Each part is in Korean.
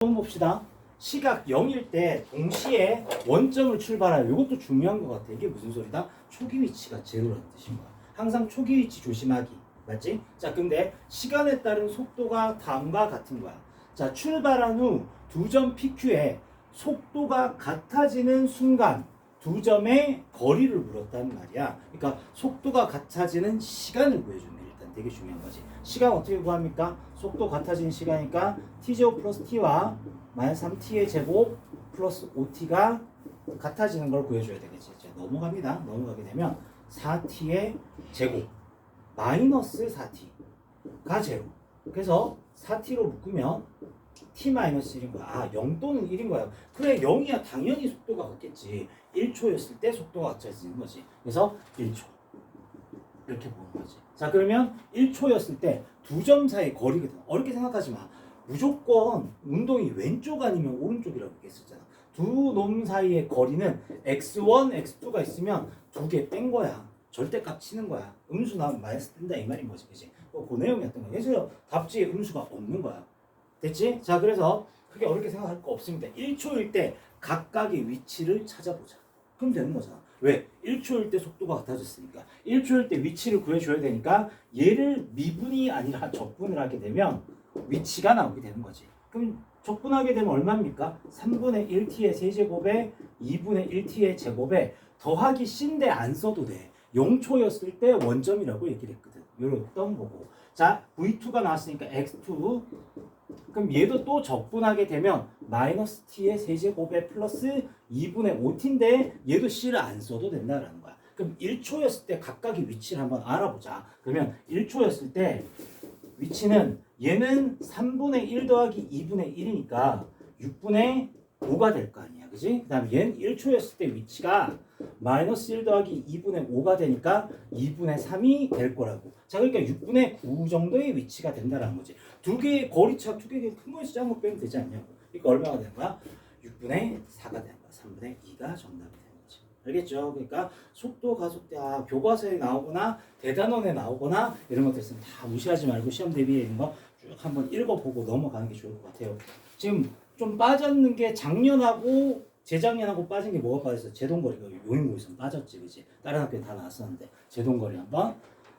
한번 봅시다. 시각 0일 때 동시에 원점을 출발하여 이것도 중요한 것 같아. 이게 무슨 소리다? 초기 위치가 제로라는 뜻인 거야. 항상 초기 위치 조심하기. 맞지? 자, 근데 시간에 따른 속도가 다음과 같은 거야. 자, 출발한 후 두 점 PQ에 속도가 같아지는 순간 두 점의 거리를 물었단 말이야. 그러니까 속도가 같아지는 시간을 구해주네. 일단 되게 중요한 거지. 시간 어떻게 구합니까? 속도 같아지는 시간이니까 t제곱 플러스 t와 마이너스 3t의 제곱 플러스 5t가 같아지는 걸 구해줘야 되겠지. 자, 넘어갑니다. 넘어가게 되면 4t의 제곱 마이너스 4t가 제로. 그래서 4t로 묶으면 t 마이너스 1인 거야. 아, 0 또는 1인 거야. 그래, 0이야. 당연히 속도가 같겠지. 1초였을 때 속도가 같아지는 거지. 그래서 1초. 이렇게 보는 거지. 자, 그러면 1초였을 때 두 점 사이 거리거든. 어렵게 생각하지 마. 무조건 운동이 왼쪽 아니면 오른쪽이라고 얘기했었잖아. 두 놈 사이의 거리는 x1, x2가 있으면 두 개 뺀 거야. 절대값 치는 거야. 음수 나오면 마이너스 뜬다 이 말인 거지. 그치? 그 내용이었던 거야. 그래서 답지에 음수가 없는 거야. 됐지? 자, 그래서 그게 어렵게 생각할 거 없습니다. 1초일 때 각각의 위치를 찾아보자. 그럼 되는 거잖아. 왜? 1초일 때 속도가 같아졌으니까. 1초일 때 위치를 구해줘야 되니까 얘를 미분이 아니라 적분을 하게 되면 위치가 나오게 되는 거지. 그럼 적분하게 되면 얼마입니까? 3분의 1t의 세제곱에 2분의 1t의 제곱에 더하기 c인데 안 써도 돼. 0초였을 때 원점이라고 얘기를 했거든. 요랬던 거고. 자, v2가 나왔으니까 x2. 그럼 얘도 또 적분하게 되면 마이너스 t의 세제곱에 플러스 2분의 5t인데 얘도 c를 안 써도 된다라는 거야. 그럼 1초였을 때 각각의 위치를 한번 알아보자. 그러면 1초였을 때 위치는 얘는 3분의 1 더하기 2분의 1이니까 6분의 5가 될 거 아니야. 그지? 그 다음에 얘는 1초였을 때 위치가 마이너스 1 더하기 2분의 5가 되니까 2분의 3이 될 거라고. 자, 그러니까 6분의 9 정도의 위치가 된다라는 거지. 두 개의 거리차 두 개의 큰 거에서 작은 거 빼면 되지 않냐고. 그러니까 얼마가 되는 거야? 6분의 4가 되는 거야. 3분의 2가 정답이 되는 거지. 알겠죠? 그러니까 속도 가속대 교과서에 나오거나 대단원에 나오거나 이런 것들 있으면 다 무시하지 말고 시험 대비에 있는 거 쭉 한번 읽어보고 넘어가는 게 좋을 것 같아요. 지금 좀 빠졌는 게 작년하고 재작년하고 빠진 게 뭐가 빠졌어? 제동거리가 용인고에서 빠졌지, 그지? 다른 학교에 다 나왔었는데 제동거리 한번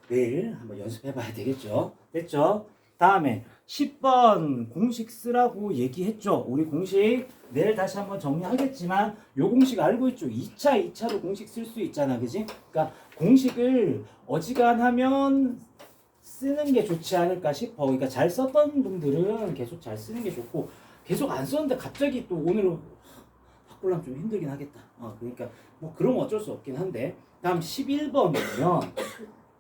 내일 한번 연습해봐야 되겠죠? 됐죠? 다음에 10번 공식 쓰라고 얘기했죠. 우리 공식 내일 다시 한번 정리하겠지만 요 공식 알고 있죠? 2차, 2차로 공식 쓸 수 있잖아, 그지? 그러니까 공식을 어지간하면 쓰는 게 좋지 않을까 싶어. 그러니까 잘 썼던 분들은 계속 잘 쓰는 게 좋고 계속 안 썼는데 갑자기 또 오늘은 바꾸려면 좀 힘들긴 하겠다. 그러니까 뭐 그럼 어쩔 수 없긴 한데 다음 11번 보면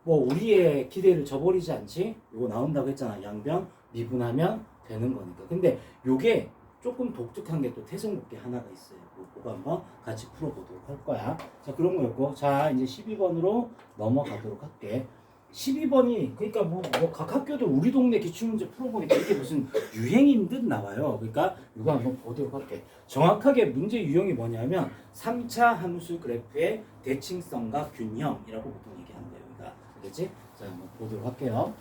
뭐 우리의 기대를 저버리지 않지? 이거 나온다고 했잖아. 양변 미분하면 되는 거니까. 근데 요게 조금 독특한 게 또 태생국계 하나가 있어요. 그거 한번 같이 풀어보도록 할 거야. 자, 그런 거였고. 자, 이제 12번으로 넘어가도록 할게. 12번이 그러니까 각 학교도 우리 동네 기출문제 풀어보니까 이게 무슨 유행인 듯 나와요. 그러니까 이거 한번 보도록 할게. 정확하게 문제 유형이 뭐냐면 3차 함수 그래프의 대칭성과 균형이라고 보통 얘기하는데요. 그러니까 알겠지? 자, 한번 보도록 할게요.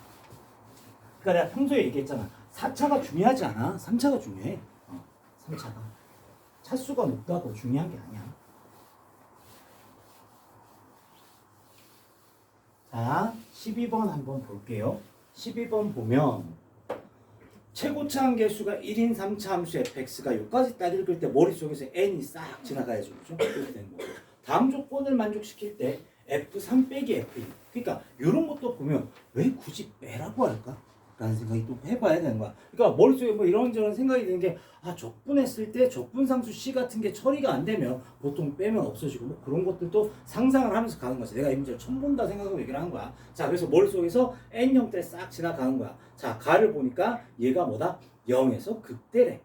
그러니까 내가 평소에 얘기했잖아. 4차가 중요하지 않아. 3차가 중요해. 3차가. 차수가 높다고 중요한 게 아니야. 자, 12번 한번 볼게요. 12번 보면 최고차 한계수가 1인 3차 함수 fx가 여기까지 딱 읽을 때 머릿속에서 n이 싹 지나가야죠. 그렇죠? 그렇게 되는 거고. 다음 조건을 만족시킬 때 f3 빼기 f2. 그러니까 이런 것도 보면 왜 굳이 빼라고 할까? 라는 생각이 또 해봐야 되는 거야. 그러니까 머릿속에 뭐 이런저런 생각이 드는 게 적분했을 때 적분상수 C 같은 게 처리가 안 되면 보통 빼면 없어지고 뭐 그런 것들도 상상을 하면서 가는 거지. 내가 이 문제를 처음 본다 생각하고 얘기를 하는 거야. 자, 그래서 머릿속에서 N형대 싹 지나가는 거야. 자, 가를 보니까 얘가 뭐다? 0에서 극대래.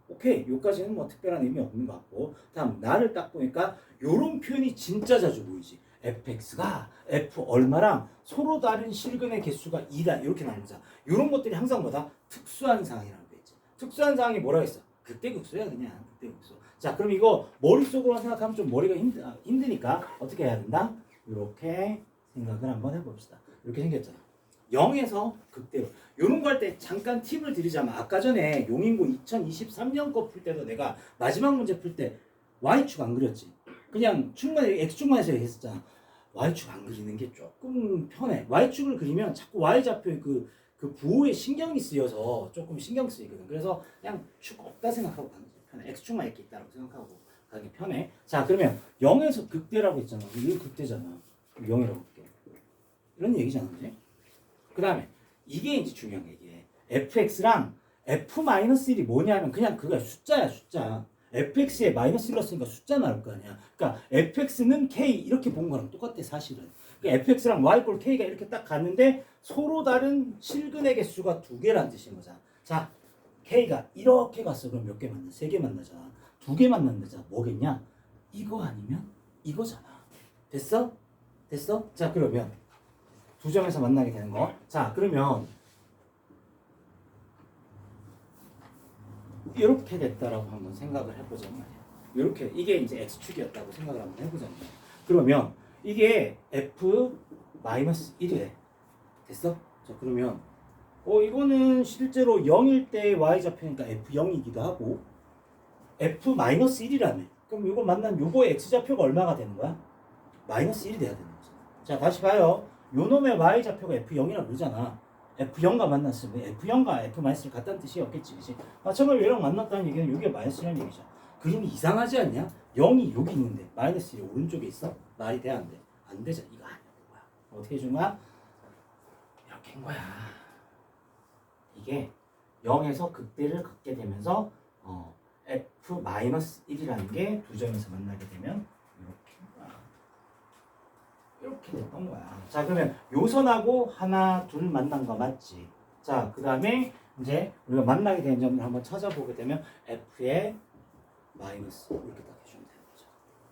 오케이, 여기까지는 뭐 특별한 의미 없는 것 같고. 다음 나를 딱 보니까 요런 표현이 진짜 자주 보이지. fx가 f 얼마랑 서로 다른 실근의 개수가 2다 이렇게 나옵니다. 이런 것들이 항상 뭐다? 특수한 상황이라고 돼 있지. 특수한 상황이 뭐라고 했어? 극대극소야 그냥 극대극소. 자, 그럼 이거 머릿속으로 생각하면 좀 머리가 힘드니까 어떻게 해야 된다? 이렇게 생각을 한번 해봅시다. 이렇게 생겼잖아. 0에서 극대로. 요런 거 할 때 잠깐 팁을 드리자면 아까 전에 용인고 2023년 거 풀 때도 내가 마지막 문제 풀 때 y축 안 그렸지. 그냥 x축만 해서 했었잖아. y축 안 그리는 게 조금 편해. y축을 그리면 자꾸 y좌표의 그 부호에 신경이 쓰여서 조금 신경 쓰이거든. 그래서 그냥 축 없다 생각하고 가는 게 편해. x축만 이렇게 있다고 생각하고 가는 게 편해. 자, 그러면 0에서 극대라고 했잖아. 이거 극대잖아. 0이라고 할게. 이런 얘기잖아. 그지? 그 다음에 이게 이제 중요한 게 이게 fx랑 f-1이 뭐냐면 그냥 그거야. 숫자야, 숫자. fx에 마이너스 1 넣었으니까 숫자 나올 거 아니야. 그러니까 fx는 k 이렇게 본 거랑 똑같아 사실은. 그러니까 fx랑 y 꼴 k가 이렇게 딱 갔는데 서로 다른 실근의 개수가 두 개란 뜻인 거잖아. 자, k가 이렇게 갔어. 그럼 몇 개 만나? 세 개 만나잖아. 두 개 만난다잖아. 뭐겠냐? 이거 아니면 이거잖아. 됐어? 됐어? 자, 그러면 두 점에서 만나게 되는 거. 자, 그러면 이렇게 됐다라고 한번 생각을 해보자면 말이야. 이렇게 이게 이제 x축이었다고 생각을 한번 해보자면 그러면 이게 f-1이래. 됐어? 자, 그러면 이거는 실제로 0일 때 y좌표니까 f0이기도 하고 f-1이라며. 그럼 이거 만난 요거의 x좌표가 얼마가 되는 거야? 마이너스 1이 돼야 되는 거죠. 자, 다시 봐요. 요 놈의 y좌표가 f0이라고 그러잖아. f0과 만났으면 f0과 f-를 같다는 뜻이었겠지. 그치? 마찬가지로 얘랑 만났다는 얘기는 여기가 마이너스라는 얘기죠. 그림이 이상하지 않냐? 0이 여기 있는데 마이너스 1이 오른쪽에 있어? 말이 돼? 안 돼? 안 되잖아. 이거 아니야. 뭐야? 어떻게 해준 거야? 이렇게 한 거야. 이게 0에서 극대를 걷게 되면서 f-1이라는 게 두 점에서 만나게 되면 이렇게 됐던 거야. 자, 그러면 요선하고 하나, 둘 만난 거 맞지? 자, 그 다음에 이제 우리가 만나게 되는 점을 한번 찾아보게 되면 f의 마이너스 이렇게 딱 해주면 되는 거죠.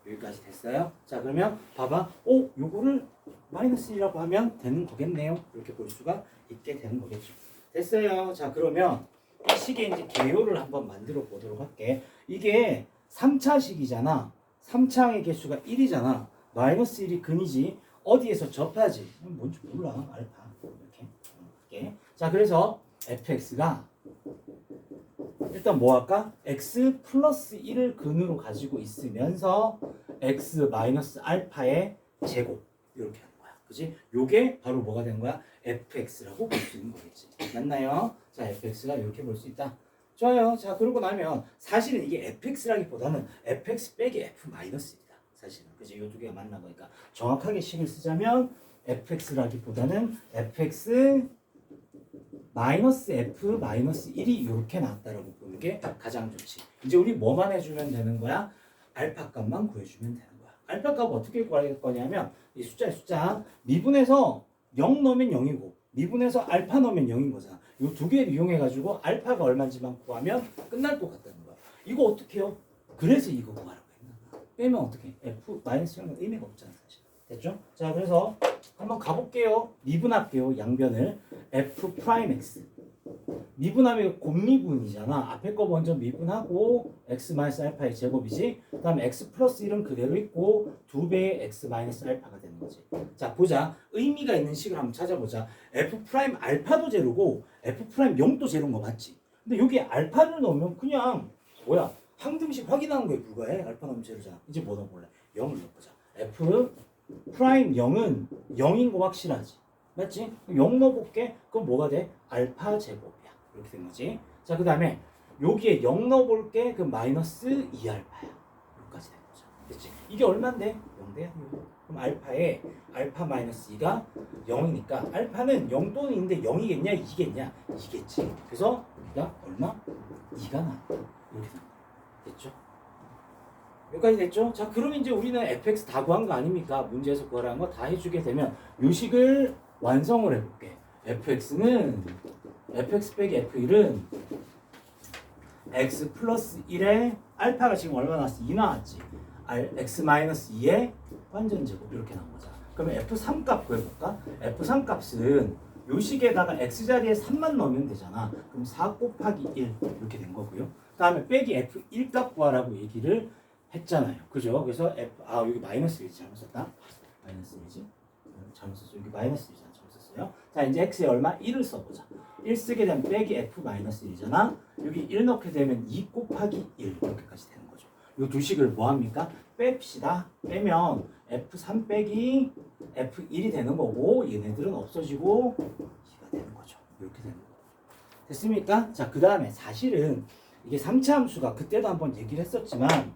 여기까지 됐어요? 자, 그러면 봐봐. 요거를 마이너스 1이라고 하면 되는 거겠네요. 이렇게 볼 수가 있게 되는 거겠죠. 됐어요. 자, 그러면 이 식의 이제 개요를 한번 만들어 보도록 할게. 이게 3차식이잖아. 3차의 개수가 1이잖아. 마이너스 1이 근이지. 어디에서 접하지? 뭔지 몰라. 알파. 이렇게. 자, 그래서 fx가 일단 뭐 할까? x 플러스 1을 근으로 가지고 있으면서 x 마이너스 알파의 제곱. 이렇게 하는 거야. 그지? 요게 바로 뭐가 되는 거야? fx라고 볼 수 있는 거겠지. 맞나요? 자, fx가 이렇게 볼 수 있다. 좋아요. 자, 그러고 나면 사실은 이게 fx라기보다는 fx 빼기 f 마이너스입니다. 사실은. 그지? 요 두 개가 만난 거니까. 정확하게 식을 쓰자면 fx라기보다는 fx 마이너스 f 마이너스 1이 이렇게 나왔다라고 보는 게 가장 좋지. 이제 우리 뭐만 해주면 되는 거야? 알파 값만 구해주면 되는 거야. 알파 값 어떻게 구할 거냐면 이 숫자의 숫자 미분해서 0 넣으면 0이고 미분해서 알파 넣으면 0인 거잖아. 이 두 개를 이용해 가지고 알파가 얼마인지만 구하면 끝날 것 같다는 거야. 이거 어떻게 해요? 그래서 이거 구하라고 했나? 빼면 어떻게? f 마이너스 0은 의미가 없잖아 사실. 됐죠? 자, 그래서 한번 가볼게요. 미분할게요. 양변을 f 프라임 x 미분하면 곱미분이잖아. 앞에 거 먼저 미분하고 x 마이너스 알파의 제곱이지. 그 다음에 x 플러스 1은 그대로 있고 2배의 x 마이너스 알파가 되는 거지. 자, 보자. 의미가 있는 식을 한번 찾아보자. f 프라임 알파도 제로고 f 프라임 0도 제로인 거 맞지? 근데 여기 알파를 넣으면 그냥 뭐야? 항등식 확인하는 거에 불과해. 알파 넣으면 제로잖아. 이제 뭐 넣어볼래? 0을 넣어보자. f 프라임 0은 0인 거 확실하지? 맞지? 0 넣어볼게. 그럼 뭐가 돼? 알파 제곱이야. 이렇게 된 거지. 자, 그 다음에 여기에 0 넣어볼게. 그럼 마이너스 2알파야. 여기까지 된 거죠. 됐지? 이게 얼만데? 0 돼야 돼요. 그럼 알파에 알파 마이너스 2가 0이니까 알파는 0 또는 2인데 0이겠냐? 2겠냐? 2겠지. 그래서 여기가 얼마? 2가 나왔다. 이렇게 된 거야. 됐죠? 여기까지 됐죠? 자, 그러면 이제 우리는 fx 다 구한 거 아닙니까? 문제에서 구하라는 거 다 해주게 되면 요 식을 완성을 해볼게. fx는 fx 빼기 f1은 x 플러스 1에 알파가 지금 얼마 나왔어? 2 나왔지. x 마이너스 2의 완전 제곱 이렇게 나온 거잖아. 그러면 f3 값 구해볼까? f3 값은 요 식에다가 x 자리에 3만 넣으면 되잖아. 그럼 4 곱하기 1 이렇게 된 거고요. 그 다음에 빼기 f1 값 구하라고 얘기를 했잖아요. 그죠? 그래서 여기 마이너스 1지. 잘못 썼다. 마이너스 1지. 잘못 썼어. 여기 마이너스 1잖아. 잘못 썼어. 있어요. 자, 이제 x에 얼마? 1을 써보자. 1 쓰게 되면 빼기 f-1이잖아. 여기 1 넣게 되면 2 곱하기 1 이렇게까지 되는 거죠. 이 두 식을 뭐 합니까? 뺍시다. 빼면 f3 빼기 f1이 되는 거고 얘네들은 없어지고 2가 되는 거죠. 이렇게 되는 거고. 됐습니까? 자, 그 다음에 사실은 이게 3차 함수가 그때도 한번 얘기를 했었지만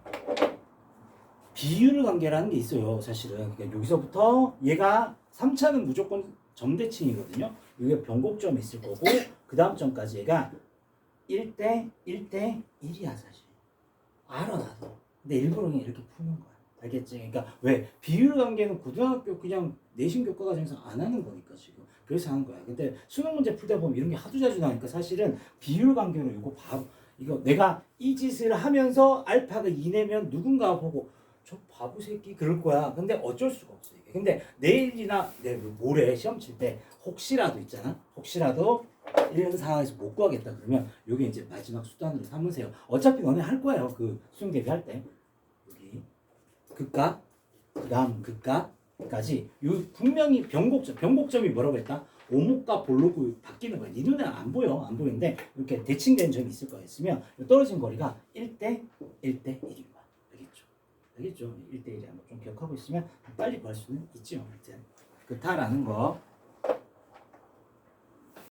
비율 관계라는 게 있어요. 사실은. 그러니까 여기서부터 얘가 3차는 무조건 점대칭이거든요. 이게 변곡점이 있을 거고 그 다음 점까지 얘가 1대 1대 1이야 사실. 알아 나도. 근데 일부러 그냥 이렇게 푸는 거야. 알겠지? 그러니까 왜 비율 관계는 고등학교 그냥 내신 교과 과정에서 안 하는 거니까 지금. 그래서 하는 거야. 근데 수능 문제 풀다 보면 이런 게 하도 자주 나니까 사실은 비율 관계로 이거 바로 이거 내가 이 짓을 하면서 알파가 2 내면 누군가 보고 저 바보 새끼 그럴 거야. 근데 어쩔 수가 없어 이게. 근데 내일이나 모레 시험 칠 때 혹시라도 있잖아. 혹시라도 이런 상황에서 못 구하겠다 그러면 이게 이제 마지막 수단으로 삼으세요. 어차피 너네 할 거예요. 그 수능 대비할 때 여기 극과 그다음 극과까지 요 분명히 변곡점이 뭐라고 했다? 오목과 볼록이 바뀌는 거야. 네 눈에 안 보여. 안 보이는데 이렇게 대칭된 점이 있을 거야. 있으면 떨어진 거리가 1대 1대 1인 거야. 알겠죠? 알겠죠? 1대 1이 한번 좀 기억하고 있으면 빨리 구할 수는 있죠. 아무튼 그렇다라는 거.